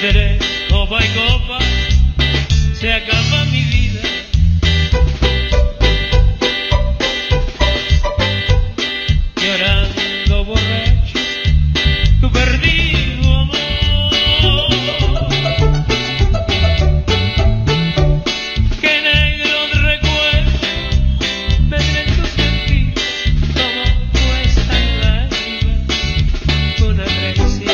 entre copa y copa se acaba mi vida. Llorando borracho tu perdido amor. Que negros recuerdos vendrán tus sentidos como cuestan lágrimas una traición.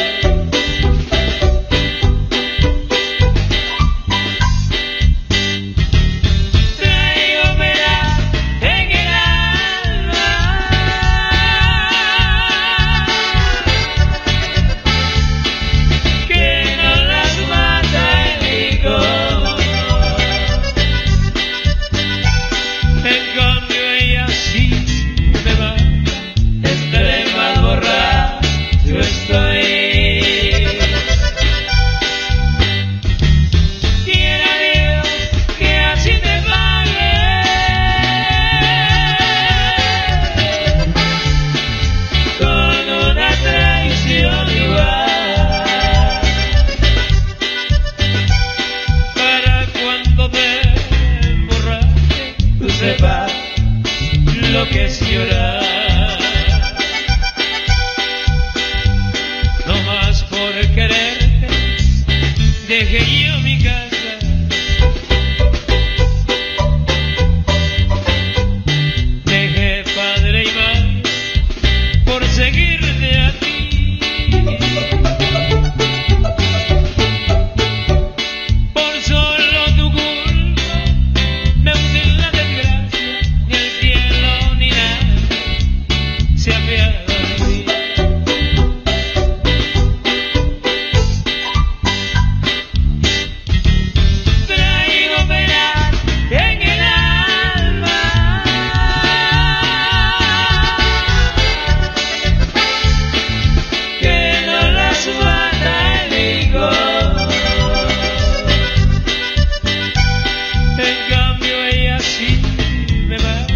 Lo que es llorar, no más por quererte, dejé yo mi casa, dejé padre y madre por seguirte a ti. Por solo tu culpa me hundí en la desgracia, ni el cielo ni nada se apiada de mí. Traigo penas en el alma, que no las mata el licor. En cambio ella sí me mata,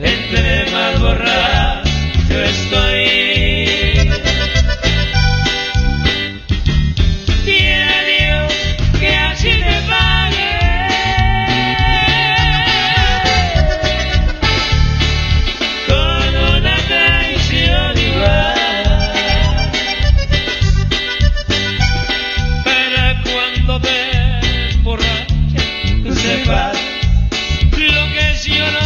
entre más borracho estoy. Quiera Dios que así me pague con una traición igual. Para cuando te emborraches tú sepas lo que es llorar.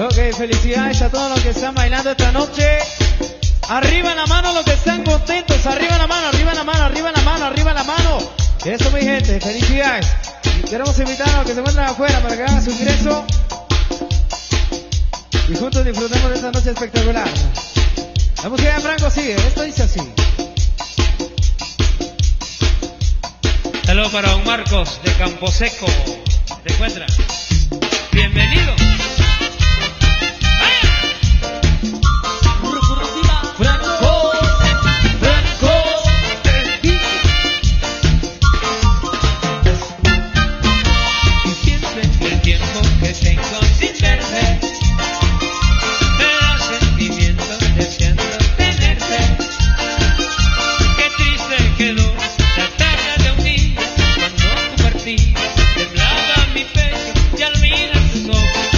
Ok, felicidades a todos los que están bailando esta noche. Arriba la mano los que están contentos. Arriba la mano, arriba la mano, arriba la mano, arriba la mano. Eso, mi gente, felicidades. Y queremos invitar a los que se encuentran afuera para que hagan su ingreso y juntos disfrutemos de esta noche espectacular. La música de Franco sigue, esto dice así. Saludos para don Marcos de Camposeco. ¿Te encuentras? Bienvenido. Temblaba mi pecho y al mirar tus ojos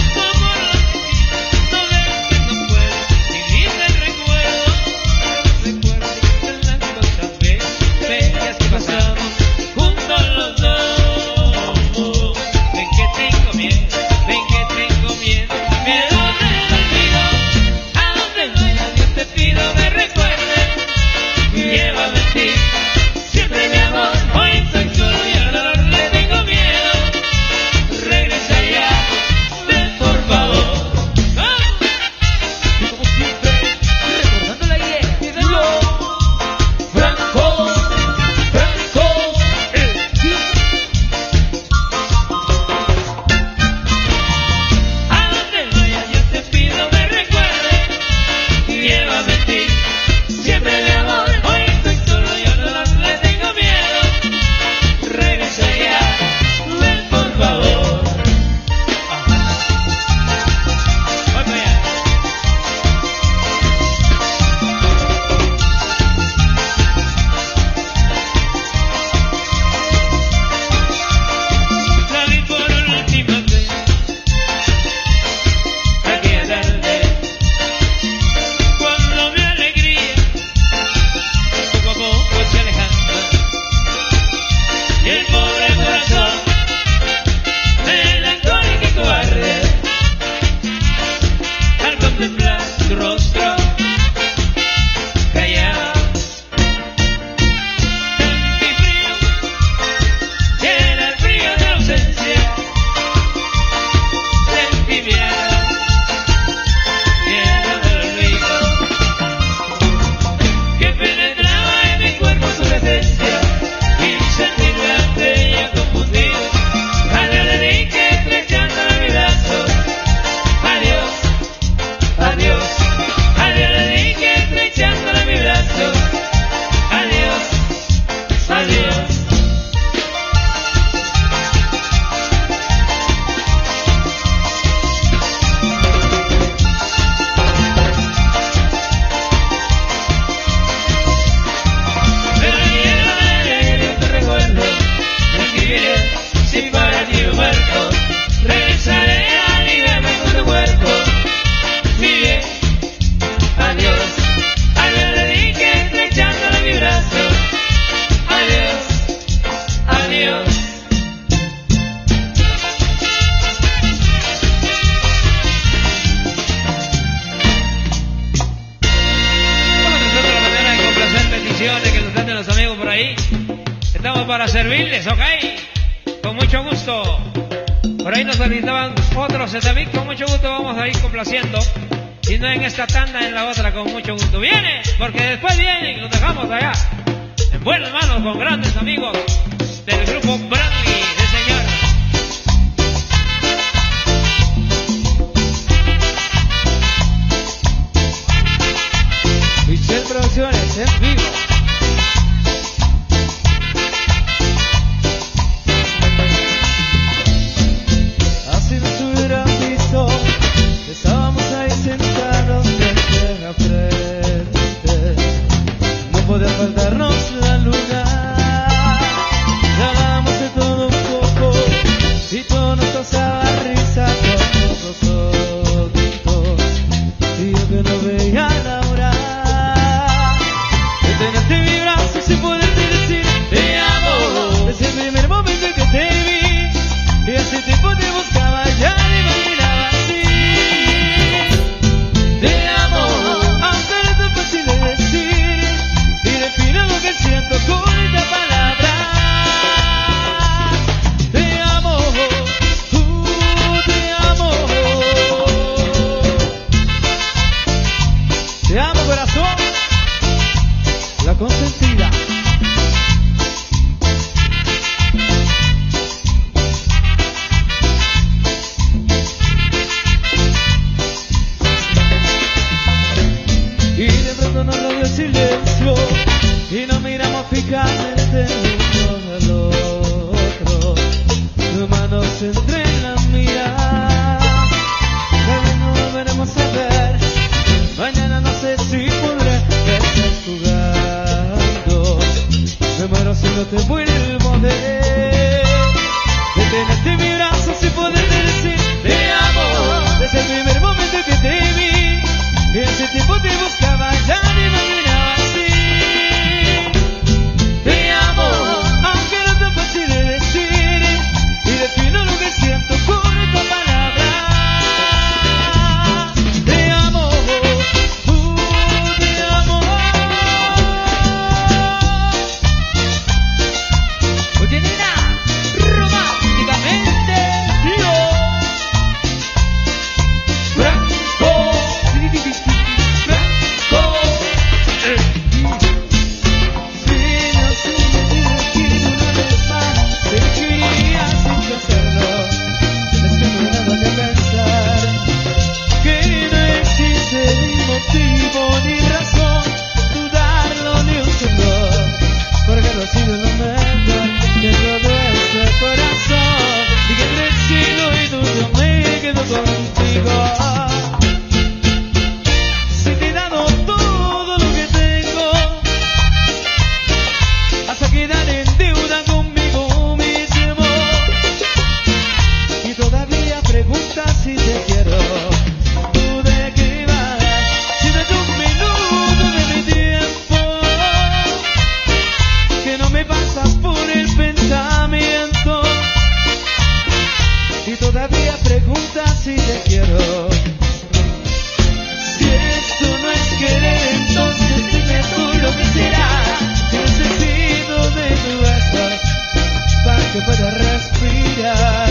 servirles, ok. Con mucho gusto. Por ahí nos solicitaban otros David, con mucho gusto vamos a ir complaciendo. Si no en esta tanda, en la otra, con mucho gusto. ¡Viene! Porque después vienen y los dejamos allá en buenas manos con grandes amigos del grupo Bradley, de señor. Michelle Producciones en vivo. Así nos hubieran visto, estábamos ahí sentados frente a frente. No podía faltarnos la luna. Ya hablábamos de todo un poco y todo nos causaba risa con nosotros. Y yo que no veía la hora de tenerte en mi brazo sin poderte decir te amo. Desde el primer momento en que te vi y hace tiempo te buscaba, ya me imaginaba así. Te amo, aunque no es tan fácil de decir, y defino lo que siento con esta palabra. Te amo, te amo. Te amo, corazón, la consentida. Y de pronto nos rodeó el silencio y nos miramos fijamente uno al otro. Tus manos entre las mías. Tal vez no volveremos a ver. Mañana no sé si podré estar jugando. Me muero si no te vuelvo a ver. De tenerte en mi brazo sin poderte decir te amo. Desde el primer momento que te vi y ese tiempo te buscaba, ya me imaginaba así. Te amo, aunque no es tan fácil de decir, y defino lo que siento con esta palabra. Te amo, te amo. Oye, nena, románticamente, yo, Franco, Franco. Si no se me dirigir una vez más, te escribiría sin hacerlo. Es que no hay nada que pensar, que no existe ni motivo ni razón, dudarlo ni un segundo, porque no ha sido lo mejor que todo este corazón, y que te sigo y tú yo me quedo contigo. Si te he dado todo lo que tengo, hasta quedar en deuda conmigo mismo, y todavía preguntas si te quiero. ¿Tú de qué vas? Si date un minuto de mi tiempo, que no me pasas por el pensamiento, y todavía preguntas si te quiero. Si esto no es querer, entonces dime tú lo que será. Necesito de tu besos para que pueda respirar,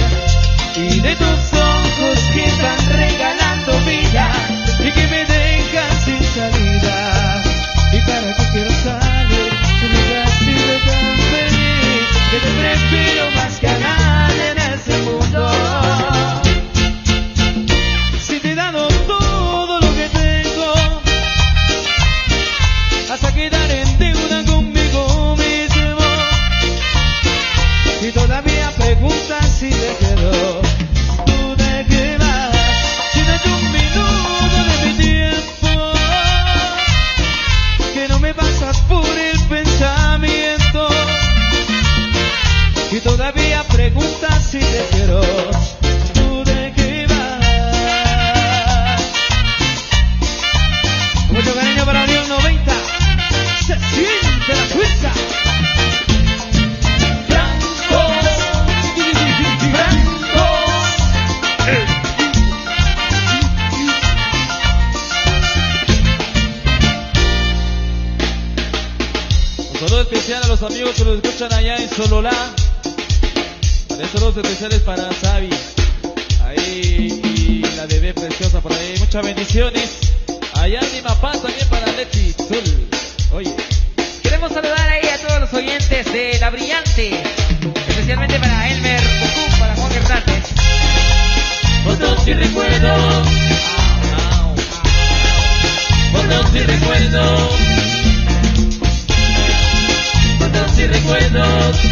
y de tus ojos que están regalando vida y que me dejan sin salida. Y para que quiero salir, si nunca has sido tan feliz, que te prefiero más que a nadie en ese mundo. Si te he dado todo lo que tengo, hasta quedar en deuda conmigo mismo, y todavía preguntas si te quiero. ¿Tú de qué vas? Si date un minuto de mi tiempo, que no me pasas por el pensamiento, y todavía preguntas si te quiero. ¿Tú de qué vas? Con mucho cariño para Unión 90. Se siente la Suiza. Franco, Franco. Un saludo especial a los amigos que nos escuchan allá en eso Lola. Para eso los especiales para Xavi. Ahí, y la bebé preciosa por ahí. Muchas bendiciones. Allá en Paz también para Leti Sol. Oye. Queremos saludar ahí a todos los oyentes de La Brillante. Especialmente para Elmer Bucú, para Juan Hernández. Fotos y recuerdos. Fotos y recuerdos. Fotos y recuerdos.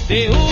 de